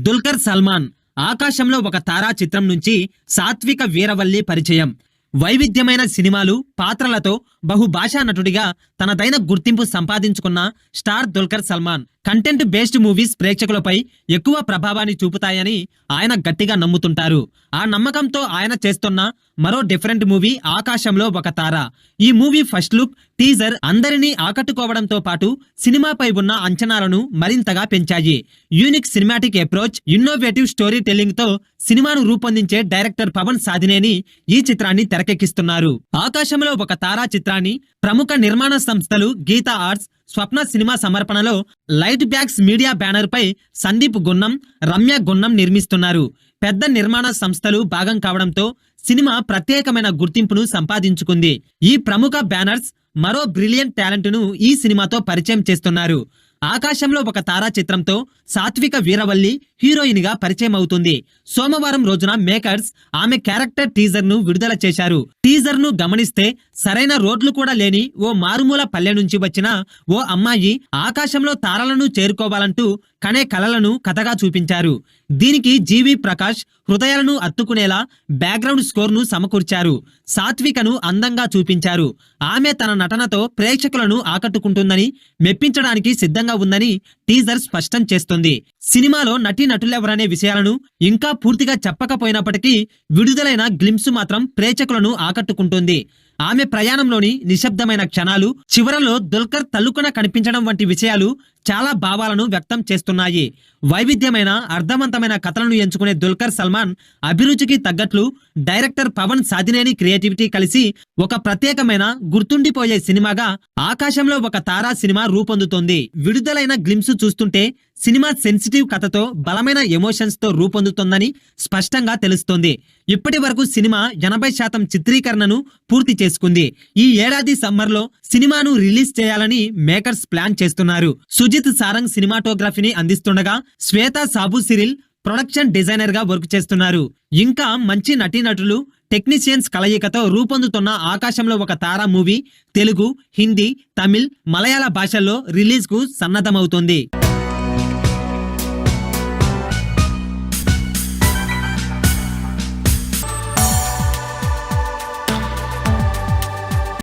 దుల్కర్ సల్మాన్ ఆకాశంలో ఒక తారా చిత్రం నుంచి సాత్విక వీరవల్లి పరిచయం. వైవిధ్యమైన సినిమాలు, పాత్రలతో బహుభాషా నటుడిగా తనదైన గుర్తింపు సంపాదించుకున్న star Dulquer Salmaan content based movies ప్రేక్షకులపై ఎక్కువ ప్రభావాన్ని చూపుతాయని ఆయన గట్టిగా నమ్ముతుంటారు. ఆ నమ్మకంతో ఆయన చేస్తున్న మరో డిఫరెంట్ మూవీ ఆకాశంలో ఒక తార. ఈ మూవీ ఫస్ట్ లుక్, టీజర్ అందరినీ ఆకట్టుకోవడంతో పాటు సినిమాపై ఉన్న అంచనాలను మరింతగా పెంచాయి. Unique cinematic approach, innovative story telling తో సినిమాను రూపొందించే డైరెక్టర్ పవన్ సాధినేని ఈ చిత్రాన్ని తెరకెక్కిస్తున్నారు. ఆకాశంలో ఒక తారా చిత్రాన్ని ప్రముఖ నిర్మాణ సంస్థలు గీతా ఆర్ట్స్, స్వప్న సినిమా సమర్పణలో లైట్ బ్యాగ్స్ మీడియా బ్యానర్ పై సందీప్ గున్నం, రమ్య గున్నం నిర్మిస్తున్నారు. పెద్ద నిర్మాణ సంస్థలు భాగం కావడంతో సినిమా ప్రత్యేకమైన గుర్తింపును సంపాదించుకుంది. ఈ ప్రముఖ బ్యానర్స్ మరో బ్రిలియంట్ టాలెంట్ ను ఈ సినిమాతో పరిచయం చేస్తున్నారు. ఆకాశంలో ఒక తారా చిత్రంతో సాత్విక వీరవల్లి హీరోయిన్ గా పరిచయం అవుతుంది. సోమవారం రోజున మేకర్స్ ఆమె క్యారెక్టర్ టీజర్ ను విడుదల చేశారు. టీజర్ ను గమనిస్తే సరైన రోడ్లు కూడా లేని ఓ మారుమూల పల్లె నుంచి వచ్చిన ఓ అమ్మాయి ఆకాశంలో తారలను చేరుకోవాలంటూ కనే కలలను కథగా చూపించారు. దీనికి జీవి ప్రకాష్ హృదయాలను అత్తుకునేలా బ్యాక్గ్రౌండ్ స్కోర్ ను సమకూర్చారు. సాత్వికను అందంగా చూపించారు. ఆమె తన నటనతో ప్రేక్షకులను ఆకట్టుకుంటుందని, మెప్పించడానికి సిద్ధంగా ఉందని టీజర్ స్పష్టం చేస్తుంది. సినిమాలో నటీనటులెవరనే విషయాలను ఇంకా పూర్తిగా చెప్పకపోయినప్పటికీ విడుదలైన గ్లింప్స్ మాత్రం ప్రేక్షకులను ఆకట్టుకుంటుంది. ఆమె ప్రయాణంలోని నిశ్శబ్దమైన క్షణాలు, చివరలో దుల్కర్ తల్లుకున కనిపించడం వంటి విషయాలు చాలా భావాలను వ్యక్తం చేస్తున్నాయి. వైవిధ్యమైన, అర్థవంతమైన కథలను ఎంచుకునే దుల్కర్ సల్మాన్ అభిరుచికి తగ్గట్లు డైరెక్టర్ పవన్ సాధినేని క్రియేటివిటీ కలిసి ఒక ప్రత్యేకమైన, గుర్తుండిపోయే సినిమాగా ఆకాశంలో ఒక తారా సినిమా రూపొందుతోంది. విడుదలైన గ్లింప్స్ చూస్తుంటే సినిమా సెన్సిటివ్ కథతో, బలమైన ఎమోషన్స్ తో రూపొందుతోందని స్పష్టంగా తెలుస్తోంది. ఇప్పటి వరకు సినిమా 80% చిత్రీకరణను పూర్తి చేసుకుంది. ఈ ఏడాది సమ్మర్ లో సినిమాను రిలీజ్ చేయాలని మేకర్స్ ప్లాన్ చేస్తున్నారు. సుజిత్ సారంగ్ సినిమాటోగ్రఫీని అందిస్తుండగా శ్వేతా సాబు సిరిల్ ప్రొడక్షన్ డిజైనర్ గా వర్క్ చేస్తున్నారు. ఇంకా మంచి నటీనటులు, టెక్నీషియన్స్ కలయికతో రూపొందుతున్న ఆకాశంలో ఒక తారా మూవీ తెలుగు, హిందీ, తమిళ్, మలయాళ భాషల్లో రిలీజ్ కు సన్నద్ధమవుతోంది.